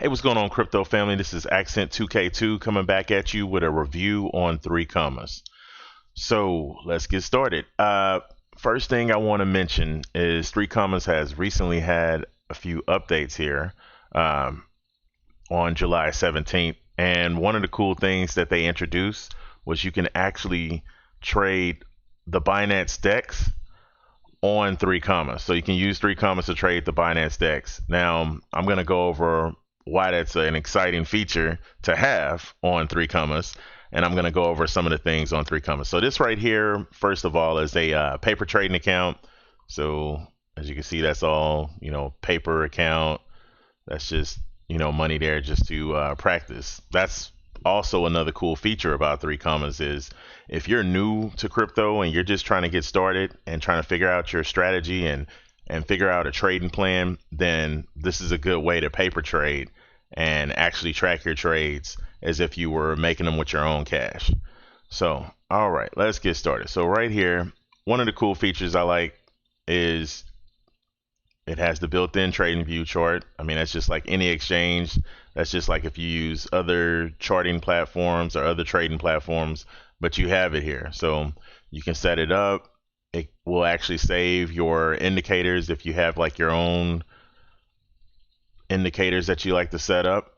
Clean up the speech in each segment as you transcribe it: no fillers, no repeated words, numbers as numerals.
Hey, what's going on, crypto family? This is Accent 2K2 coming back at you with a review on 3commas. So let's get started. First thing I want to mention is 3commas has recently had a few updates here um, on July 17th. And one of the cool things that they introduced was you can actually trade the Binance DEX on 3commas. So you can use 3commas to trade the Binance DEX. Now, I'm going to go over why that's an exciting feature to have on 3commas. And I'm going to go over some of the things on 3commas. So this right here, first of all, is a paper trading account. So as you can see, that's all, paper account. That's just, money there just to practice. That's also another cool feature about 3commas is if you're new to crypto and you're just trying to get started and trying to figure out your strategy and figure out a trading plan, then this is a good way to paper trade and actually track your trades as if you were making them with your own cash. So, all right, let's get started. So right here, one of the cool features I like is it has the built-in trading view chart. I mean, that's just like any exchange. That's just like if you use other charting platforms or other trading platforms, but you have it here. So you can set it up. It will actually save your indicators if you have like your own indicators that you like to set up.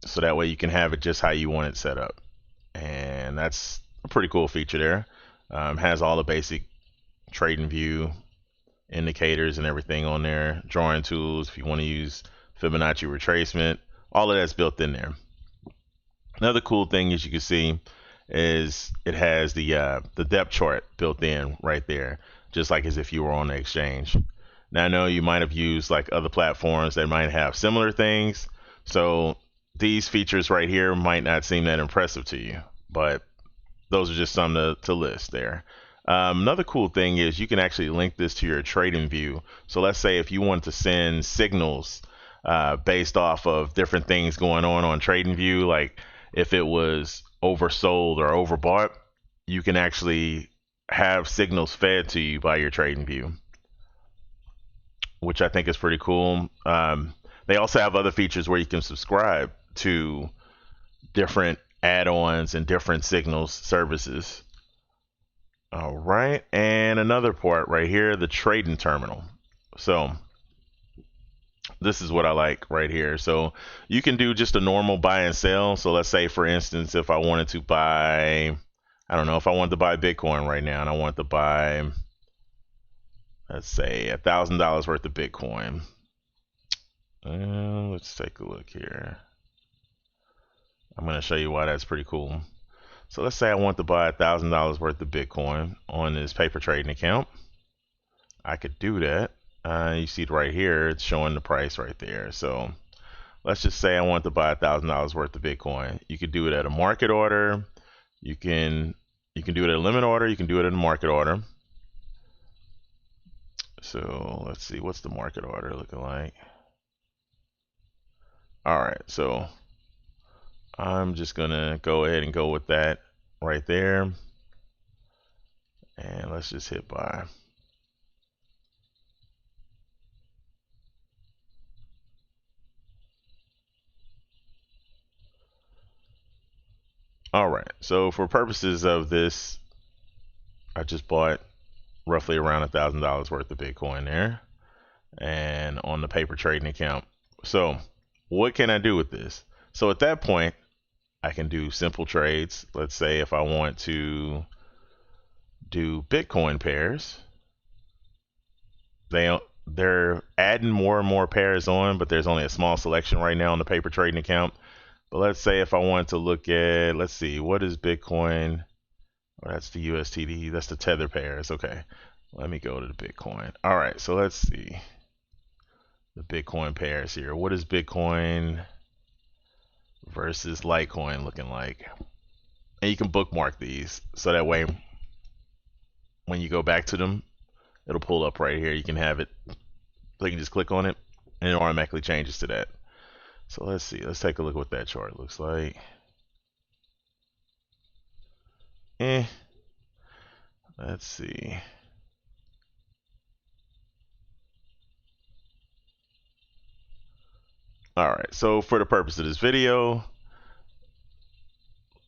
So that way you can have it just how you want it set up. And that's a pretty cool feature there. Has all the basic trading view indicators and everything on there, drawing tools if you want to use Fibonacci retracement, all of that's built in there. Another cool thing, as you can see, is it has the depth chart built in right there, just like as if you were on the exchange. Now I know you might have used like other platforms that might have similar things, so these features right here might not seem that impressive to you, but those are just some to list there. Another cool thing is you can actually link this to your trading view. So let's say if you want to send signals based off of different things going on trading view, like if it was oversold or overbought, you can actually have signals fed to you by your trading view, which I think is pretty cool. They also have other features where you can subscribe to different add-ons and different signals services. All right, and another part right here, the trading terminal. So this is what I like right here. So you can do just a normal buy and sell. So let's say, for instance, if I wanted to buy, I don't know, if I wanted to buy Bitcoin right now and I wanted to buy, let's say, $1,000 worth of Bitcoin. Let's take a look here. I'm going to show you why that's pretty cool. So let's say I want to buy $1,000 worth of Bitcoin on this paper trading account. I could do that. You see it right here, it's showing the price right there. So let's just say I want to buy $1,000 worth of Bitcoin. You could do it at a market order. You can do it at a limit order. You can do it at a market order. So let's see, what's the market order looking like? All right, so I'm just gonna go ahead and go with that right there. And let's just hit buy. All right, so for purposes of this, I just bought roughly around $1,000 worth of Bitcoin there and on the paper trading account. So what can I do with this? So at that point, I can do simple trades. Let's say if I want to do Bitcoin pairs, they're adding more and more pairs on, but there's only a small selection right now on the paper trading account. But let's say if I wanted to look at, let's see, what is Bitcoin? Oh, that's the USTD, that's the tether pairs. Okay, let me go to the Bitcoin. All right, so let's see the Bitcoin pairs here. What is Bitcoin versus Litecoin looking like? And you can bookmark these so that way when you go back to them, it'll pull up right here. You can have it, so you can just click on it and it automatically changes to that. So let's see, let's take a look at what that chart looks like. Let's see. All right, so for the purpose of this video,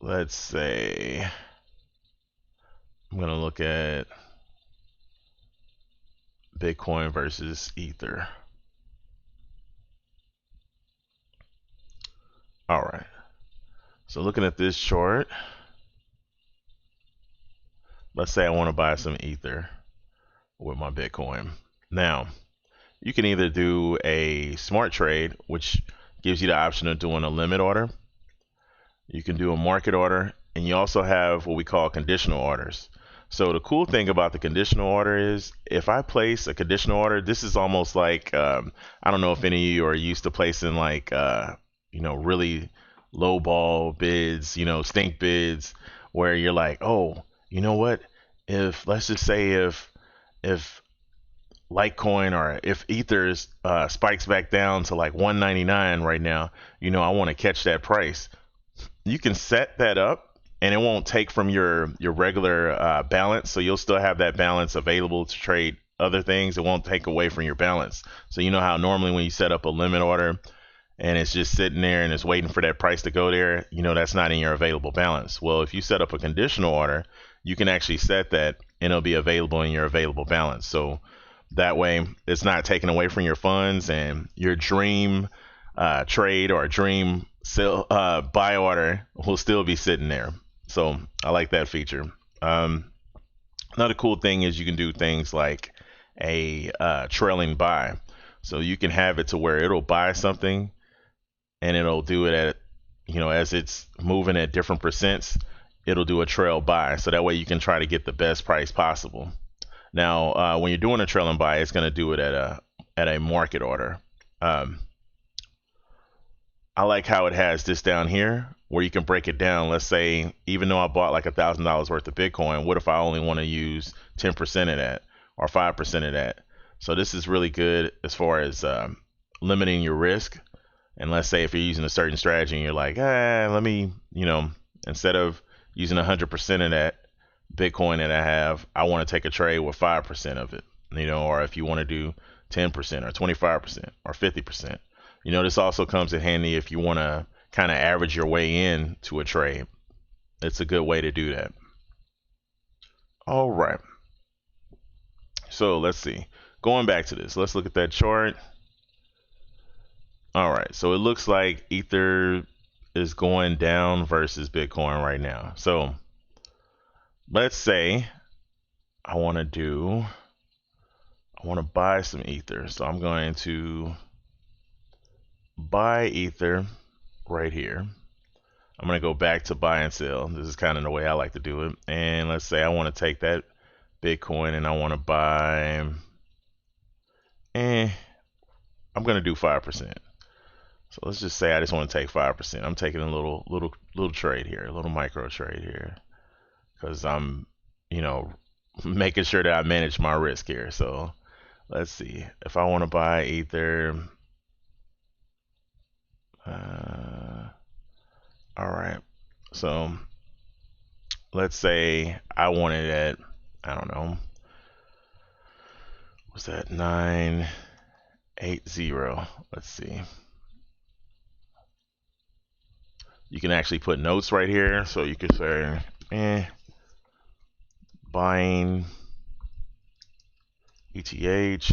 let's say I'm going to look at Bitcoin versus Ether. All right, so looking at this chart, let's say I want to buy some Ether with my Bitcoin. Now, you can either do a smart trade, which gives you the option of doing a limit order. You can do a market order, and you also have what we call conditional orders. So the cool thing about the conditional order is if I place a conditional order, this is almost like I don't know if any of you are used to placing like really low ball bids, stink bids, where you're like, oh, you know what? If let's just say if Litecoin or if Ether spikes back down to like 199 right now, I want to catch that price. You can set that up and it won't take from your regular balance, so you'll still have that balance available to trade other things. It won't take away from your balance. So you know how normally when you set up a limit order and it's just sitting there and it's waiting for that price to go there, that's not in your available balance. Well, if you set up a conditional order, you can actually set that and it'll be available in your available balance. So that way it's not taken away from your funds, and your dream trade or dream sell buy order will still be sitting there. So I like that feature. Another cool thing is you can do things like a trailing buy. So you can have it to where it'll buy something and it'll do it at, as it's moving at different percents, it'll do a trail buy. So that way you can try to get the best price possible. Now, when you're doing a trailing buy, it's going to do it at a market order. I like how it has this down here where you can break it down. Let's say, even though I bought like $1,000 worth of Bitcoin, what if I only want to use 10% of that or 5% of that? So this is really good as far as limiting your risk. And let's say if you're using a certain strategy and you're like, let me, instead of using 100% of that Bitcoin that I have, I want to take a trade with 5% of it, or if you want to do 10% or 25% or 50%. This also comes in handy if you want to kind of average your way in to a trade. It's a good way to do that. All right. So let's see. Going back to this, let's look at that chart. All right. So it looks like Ether is going down versus Bitcoin right now. So let's say I want to buy some Ether. So I'm going to buy Ether right here. I'm going to go back to buy and sell. This is kind of the way I like to do it. And let's say I want to take that Bitcoin and I want to buy, I'm going to do 5%. So let's just say I just want to take 5%. I'm taking a little trade here, a little micro trade here, because I'm, making sure that I manage my risk here. So let's see. If I want to buy Ether, all right. So let's say I wanted at, I don't know, what's that, 980. Let's see. You can actually put notes right here. So you could say, buying ETH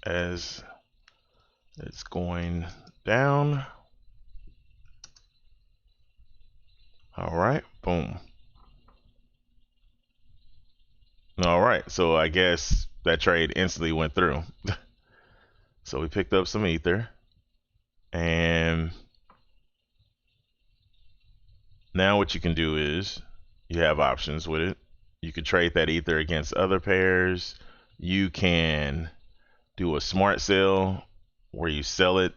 as it's going down. All right, boom. All right, so I guess that trade instantly went through. So we picked up some Ether, and now what you can do is you have options with it. You can trade that Ether against other pairs. You can do a smart sell where you sell it,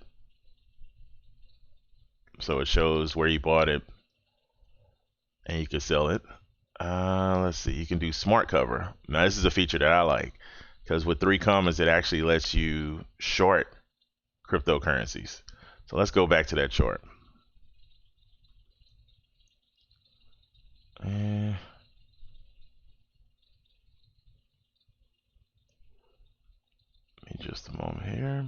so it shows where you bought it, and you can sell it. Let's see, you can do smart cover. Now this is a feature that I like, because with 3commas it actually lets you short cryptocurrencies. So let's go back to that chart. Let me just a moment here.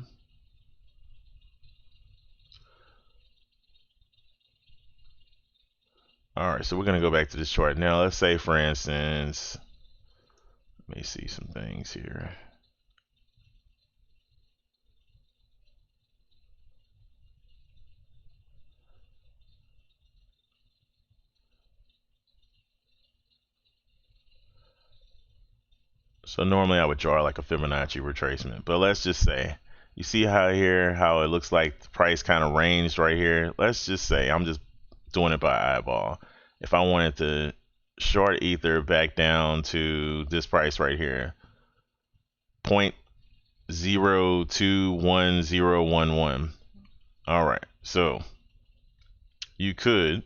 All right, so we're going to go back to this chart. Now, let's say, for instance, let me see some things here. So normally I would draw like a Fibonacci retracement, but let's just say, you see how here, how it looks like the price kind of ranged right here. Let's just say, I'm just doing it by eyeball. If I wanted to short Ether back down to this price right here, 0.021011. All right, so you could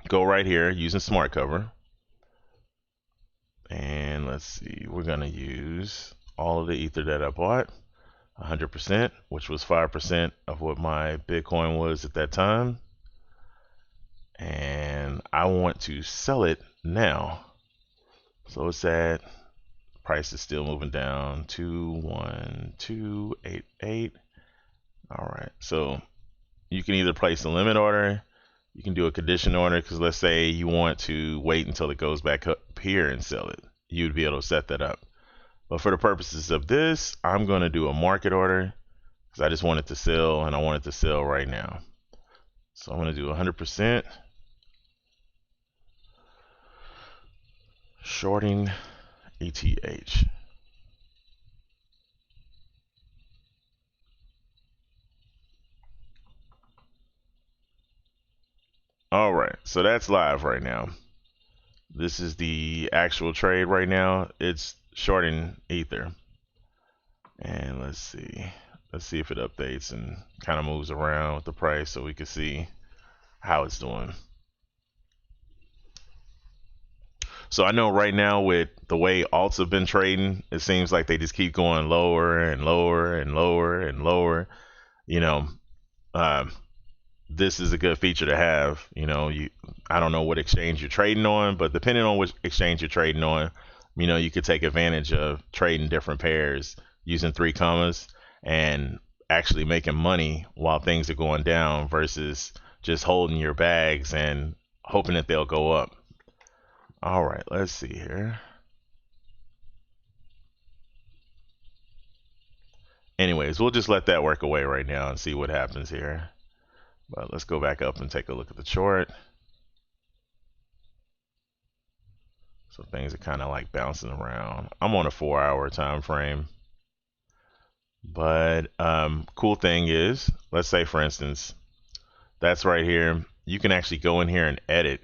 go right here using smart cover. And let's see, we're going to use all of the Ether that I bought, 100%, which was 5% of what my Bitcoin was at that time. And I want to sell it now. So it's at, price is still moving down, 21288. All right, so you can either place a limit order, you can do a conditional order, because let's say you want to wait until it goes back up here and sell it. You'd be able to set that up. But for the purposes of this, I'm going to do a market order because I just want it to sell, and I want it to sell right now. So I'm going to do 100% shorting ETH. All right, so that's live right now. This is the actual trade right now. It's shorting Ether. And let's see if it updates and kind of moves around with the price so we can see how it's doing. So I know right now with the way alts have been trading, it seems like they just keep going lower and lower and lower and lower. You know, this is a good feature to have. You know, I don't know what exchange you're trading on, but depending on which exchange you're trading on, you know, you could take advantage of trading different pairs using 3commas and actually making money while things are going down versus just holding your bags and hoping that they'll go up. All right, let's see here. Anyways, we'll just let that work away right now and see what happens here. But let's go back up and take a look at the chart. So things are kind of like bouncing around. I'm on a 4-hour time frame. But cool thing is, let's say for instance, that's right here. You can actually go in here and edit.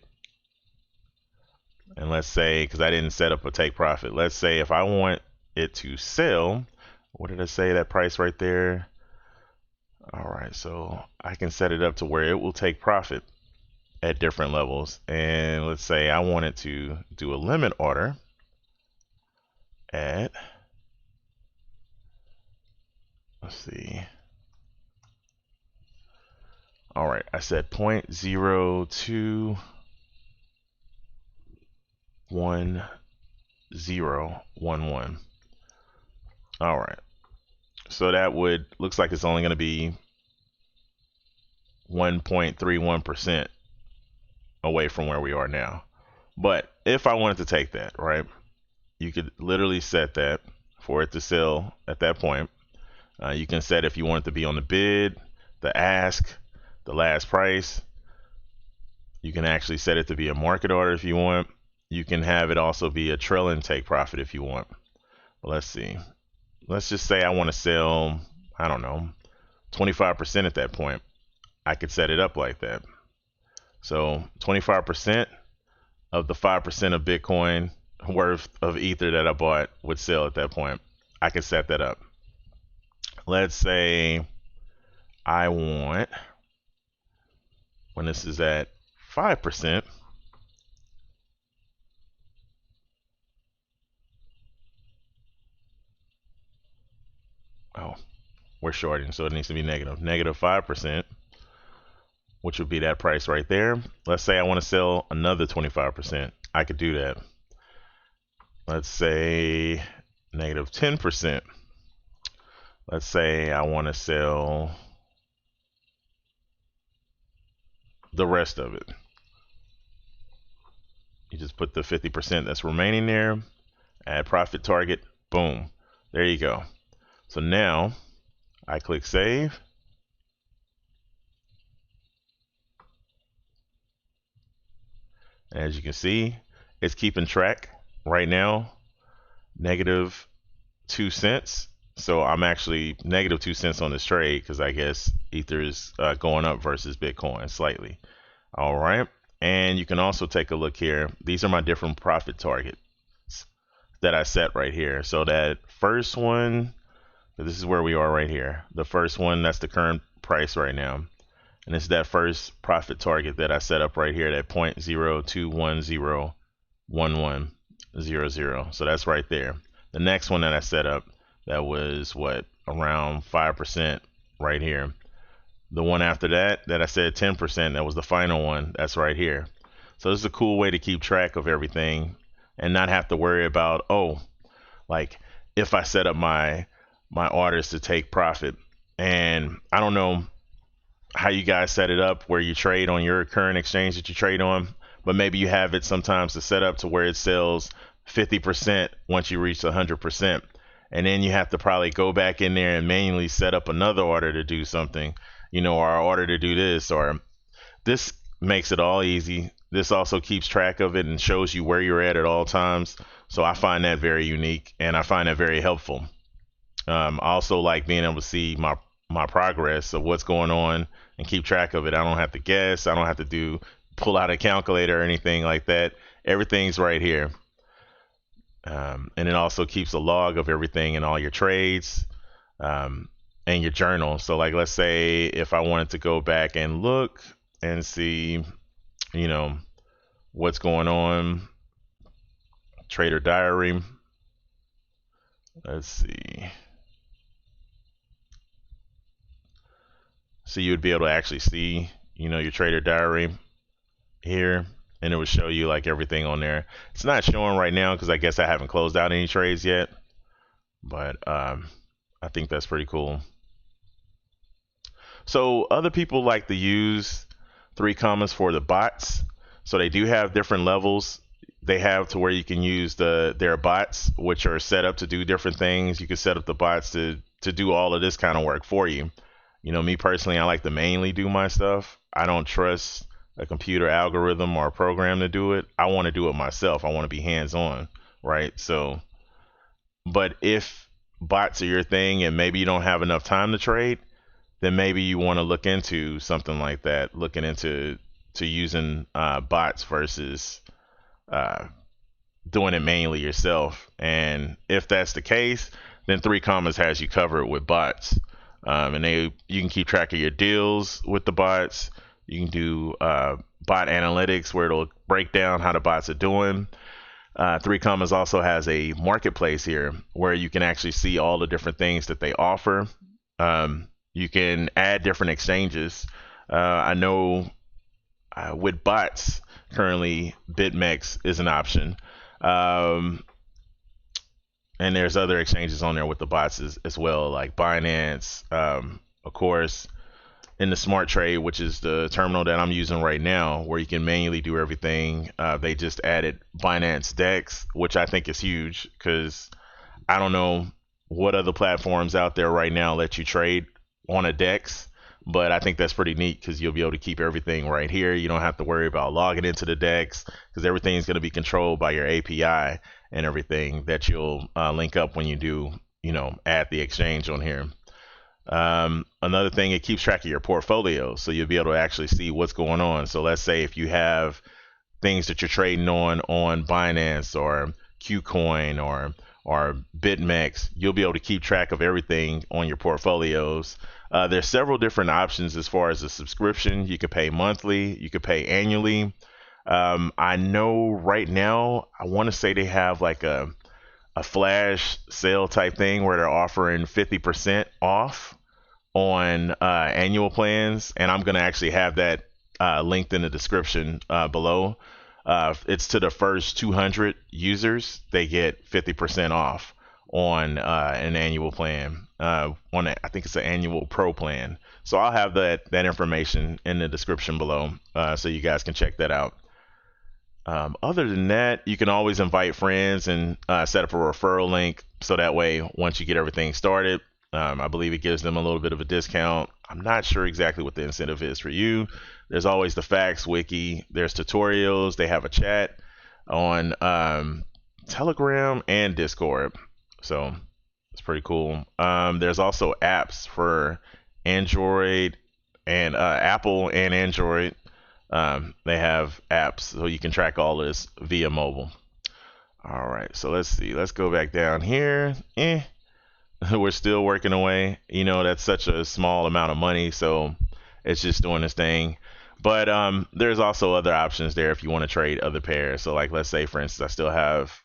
And let's say, because I didn't set up a take profit, let's say if I want it to sell, what did I say, that price right there? All right, so I can set it up to where it will take profit at different levels. And let's say I wanted to do a limit order at, let's see. All right, I said 0.021011. All right, so that looks like it's only going to be 1.31% away from where we are now. But if I wanted to take that, right, you could literally set that for it to sell at that point. You can set if you want it to be on the bid, the ask, the last price. You can actually set it to be a market order if you want. You can have it also be a trailing take profit if you want. But let's see. Let's just say I want to sell, I don't know, 25% at that point. I could set it up like that. So 25% of the 5% of Bitcoin worth of Ether that I bought would sell at that point. I can set that up. Let's say I want, when this is at 5%, oh, we're shorting, so it needs to be negative 5%, which would be that price right there. Let's say I want to sell another 25%. I could do that. Let's say negative 10%. let's say I want to sell the rest of it. You just put the 50% that's remaining there, add profit target, boom, there you go. So now I click save. As you can see, it's keeping track right now, -2 cents. So I'm actually -2 cents on this trade because I guess Ether is going up versus Bitcoin slightly. All right. And you can also take a look here. These are my different profit targets that I set right here. So that first one, this is where we are right here. The first one, that's the current price right now. And it's that first profit target that I set up right here, that 0.02101100. So that's right there. The next one that I set up, that was what, around 5% right here. The one after that I said 10%, that was the final one, that's right here. So this is a cool way to keep track of everything and not have to worry about, oh, like if I set up my orders to take profit, and I don't know how you guys set it up where you trade on your current exchange that you trade on, but maybe you have it sometimes to set up to where it sells 50% once you reach 100%, and then you have to probably go back in there and manually set up another order to do something, or order to do this, or this makes it all easy. This also keeps track of it and shows you where you're at all times. So I find that very unique and I find that very helpful. I also like being able to see my progress of what's going on and keep track of it. I don't have to guess. I don't have to pull out a calculator or anything like that. Everything's right here. And it also keeps a log of everything and all your trades. And your journal. So like, let's say if I wanted to go back and look and see, what's going on, trader diary. Let's see. So you would be able to actually see, your trader diary here, and it would show you like everything on there. It's not showing right now because I guess I haven't closed out any trades yet, but I think that's pretty cool. So other people like to use 3commas for the bots. So they do have different levels. They have to where you can use their bots, which are set up to do different things. You can set up the bots to do all of this kind of work for you. Me personally, I like to mainly do my stuff. I don't trust a computer algorithm or a program to do it. I want to do it myself. I want to be hands-on, right? So, but if bots are your thing and maybe you don't have enough time to trade, then maybe you want to look into something like that, looking into using bots versus doing it manually yourself. And if that's the case, then 3commas has you covered with bots. And you can keep track of your deals with the bots. You can do bot analytics where it'll break down how the bots are doing. 3commas also has a marketplace here where you can actually see all the different things that they offer. You can add different exchanges. I know with bots, currently BitMEX is an option. And there's other exchanges on there with the bots as well, like Binance. Of course, in the Smart Trade, which is the terminal that I'm using right now, where you can manually do everything. They just added Binance DEX, which I think is huge because I don't know what other platforms out there right now let you trade on a DEX, but I think that's pretty neat because you'll be able to keep everything right here. You don't have to worry about logging into the DEX because everything's going to be controlled by your API and everything that you'll link up when you do, add the exchange on here. Another thing, it keeps track of your portfolio, so you'll be able to actually see what's going on. So let's say if you have things that you're trading on Binance or Qcoin or BitMEX, you'll be able to keep track of everything on your portfolios. There's several different options as far as a subscription. You could pay monthly, you could pay annually. I know right now, I want to say they have like a flash sale type thing where they're offering 50% off on annual plans, and I'm going to actually have that linked in the description below. It's to the first 200 users, they get 50% off on an annual plan. I think it's an annual pro plan. So I'll have that information in the description below, so you guys can check that out. Other than that, you can always invite friends and set up a referral link, so that way once you get everything started, I believe it gives them a little bit of a discount. I'm not sure exactly what the incentive is for you. There's always the facts wiki. There's tutorials. They have a chat on Telegram and Discord. So it's pretty cool. There's also apps for Android and Apple and Android. They have apps so you can track all this via mobile. All right, so let's see. Let's go back down here. We're still working away. You know, that's such a small amount of money, so it's just doing this thing. But there's also other options there if you want to trade other pairs. So like, let's say for instance, I still have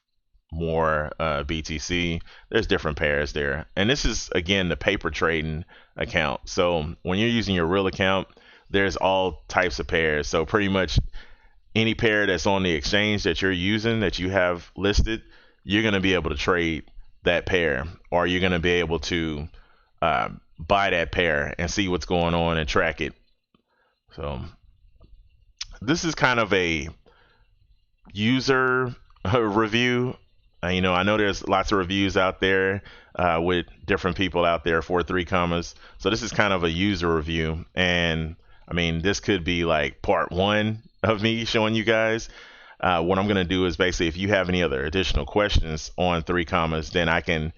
more BTC. There's different pairs there, and this is again the paper trading account. So when you're using your real account, there's all types of pairs. So pretty much any pair that's on the exchange that you're using, that you have listed, you're going to be able to trade that pair, or you're going to be able to buy that pair and see what's going on and track it. So this is kind of a user review. You know, I know there's lots of reviews out there with different people out there for 3commas. So this is kind of a user review, and I mean, this could be like part one of me showing you guys. What I'm going to do is basically, if you have any other additional questions on 3commas, then I can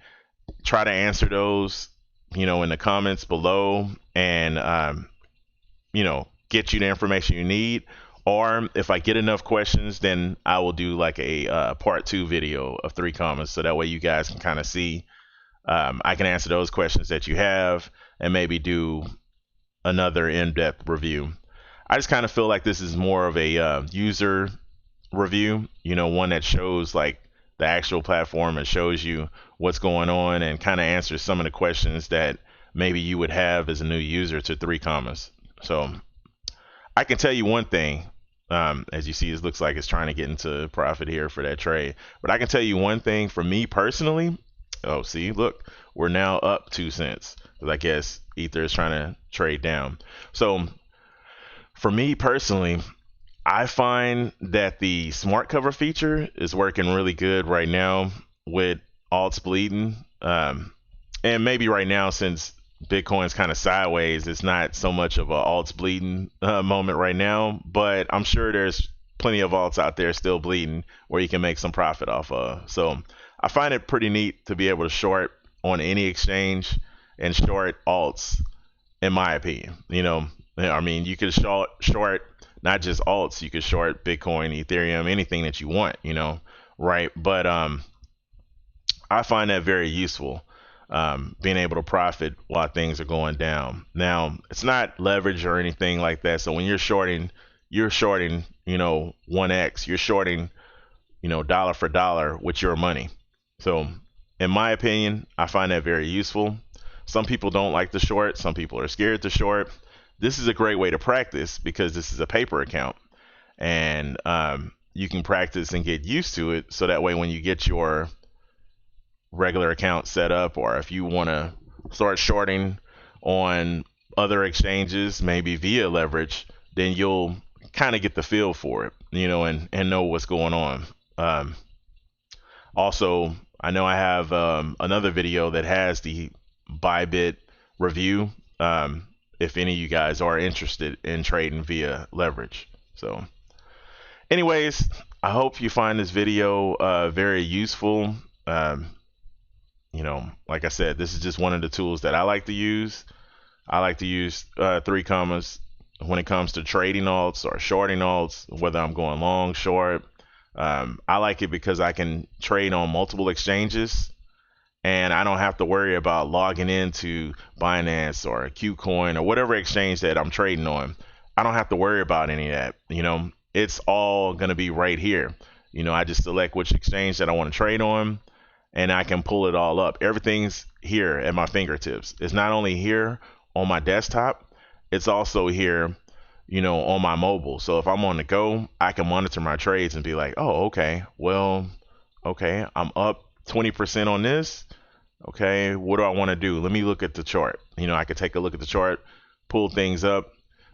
try to answer those, you know, in the comments below, and, you know, get you the information you need. Or if I get enough questions, then I will do like a part two video of 3commas, so that way you guys can kind of see. I can answer those questions that you have and maybe do another in-depth review. I just kind of feel like this is more of a user review, you know, one that shows like the actual platform and shows you what's going on and kind of answers some of the questions that maybe you would have as a new user to 3commas. So I can tell you one thing. As you see, it looks like it's trying to get into profit here for that trade. But I can tell you one thing for me personally. Oh, see, look, we're now up 2 cents. Because I guess Ether is trying to trade down. So for me personally, I find that the smart cover feature is working really good right now with alts bleeding. And maybe right now, since Bitcoin's kind of sideways, it's not so much of a alts bleeding moment right now, but I'm sure there's plenty of alts out there still bleeding where you can make some profit off of. So I find it pretty neat to be able to short on any exchange and short alts, in my opinion. You know, I mean, you could short not just alts, you could short Bitcoin, Ethereum, anything that you want, you know, right? But I find that very useful. Being able to profit while things are going down. Now, it's not leverage or anything like that. So when you're shorting, you know, 1x, you're shorting, you know, dollar for dollar with your money. So in my opinion, I find that very useful. Some people don't like to short. Some people are scared to short. This is a great way to practice because this is a paper account, and you can practice and get used to it. So that way, when you get your regular account set up, or if you want to start shorting on other exchanges, maybe via leverage, then you'll kind of get the feel for it, you know, and know what's going on. Also, I know I have another video that has the Bybit review, if any of you guys are interested in trading via leverage. So anyways, I hope you find this video very useful. You know, like I said, this is just one of the tools that I like to use. I like to use 3commas when it comes to trading alts or shorting alts, whether I'm going long, short. I like it because I can trade on multiple exchanges, and I don't have to worry about logging into Binance or Qcoin or whatever exchange that I'm trading on. I don't have to worry about any of that. You know, it's all going to be right here. You know, I just select which exchange that I want to trade on, and I can pull it all up. Everything's here at my fingertips. It's not only here on my desktop, it's also here, you know, on my mobile. So if I'm on the go, I can monitor my trades and be like, oh, okay, well, okay, I'm up 20% on this. Okay, what do I want to do? Let me look at the chart. I could take a look at the chart, pull things up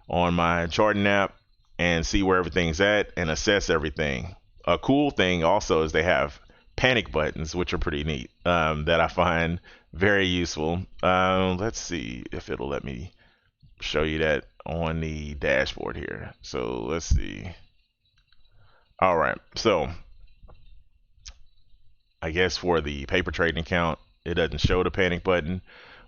on my charting app and see where everything's at and assess everything. A cool thing also is they have panic buttons, which are pretty neat, that I find very useful. Let's see if it'll let me show you that on the dashboard here. So let's see. All right, so I guess for the paper trading account, it doesn't show the panic button,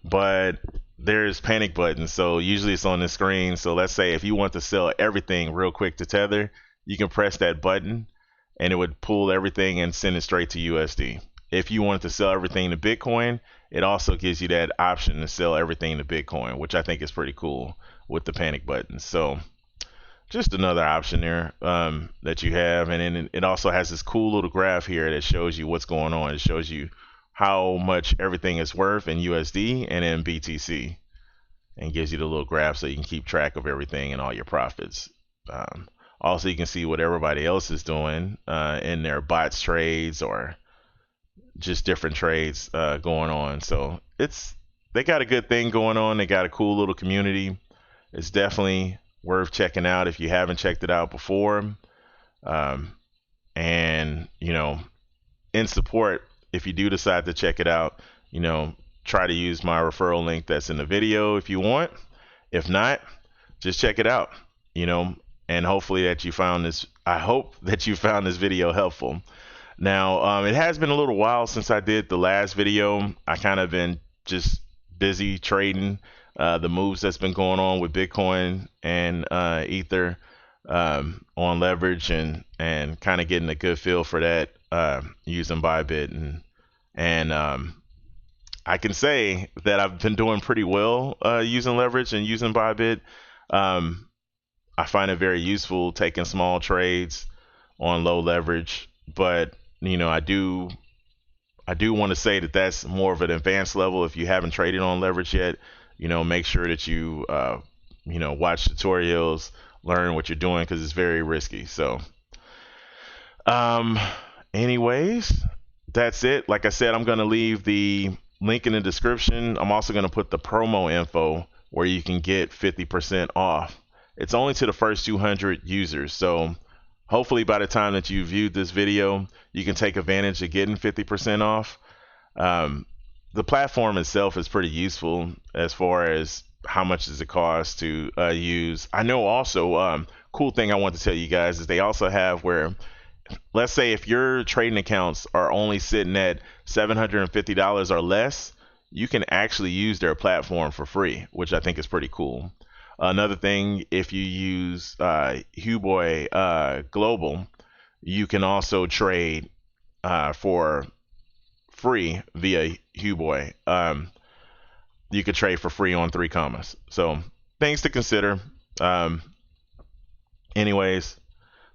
but there's panic buttons. So usually it's on the screen. So let's say if you want to sell everything real quick to Tether, you can press that button and it would pull everything and send it straight to USD. If you want to sell everything to Bitcoin, it also gives you that option to sell everything to Bitcoin, which I think is pretty cool with the panic buttons. So just another option there that you have. And then it also has this cool little graph here that shows you what's going on. It shows you how much everything is worth in USD and in BTC, and gives you the little graph so you can keep track of everything and all your profits. Also, you can see what everybody else is doing in their bots trades or just different trades going on. So they got a good thing going on. They got a cool little community. It's definitely worth checking out if you haven't checked it out before. And in support, if you do decide to check it out, try to use my referral link that's in the video if you want. If not, just check it out, and hopefully that you found this. I hope that you found this video helpful. Now, it has been a little while since I did the last video. I kind of been just busy trading the moves that's been going on with Bitcoin and Ether on leverage and kind of getting a good feel for that using Bybit and I can say that I've been doing pretty well using leverage and using Bybit. I find it very useful taking small trades on low leverage, but I do want to say that that's more of an advanced level. If you haven't traded on leverage yet, make sure that you watch tutorials, learn what you're doing, because it's very risky. So anyways, that's it. Like I said, I'm going to leave the link in the description. I'm also going to put the promo info where you can get 50% off. It's only to the first 200 users. So hopefully by the time that you viewed this video, you can take advantage of getting 50% off. The platform itself is pretty useful as far as how much does it cost to use. I know also, cool thing I want to tell you guys is they also have where, let's say if your trading accounts are only sitting at $750 or less, you can actually use their platform for free, which I think is pretty cool. Another thing, if you use Huboy Global, you can also trade for free via Huboy. You could trade for free on 3commas. So things to consider. Anyways,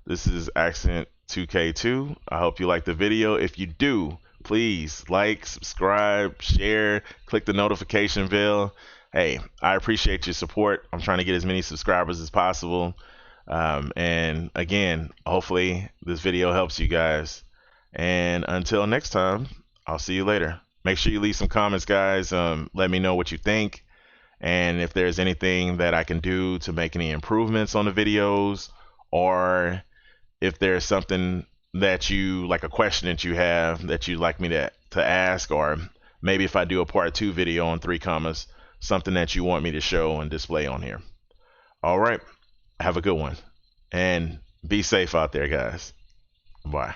this is Accent 2K2. I hope you liked the video. If you do, please like, subscribe, share, click the notification bell. Hey, I appreciate your support. I'm trying to get as many subscribers as possible. And again, hopefully this video helps you guys. And until next time, I'll see you later. Make sure you leave some comments, guys. Let me know what you think. And if there's anything that I can do to make any improvements on the videos, or if there's something that you, like a question that you have that you'd like me to ask, or maybe if I do a part 2 video on 3commas, something that you want me to show and display on here. All right. Have a good one. And be safe out there, guys. Bye.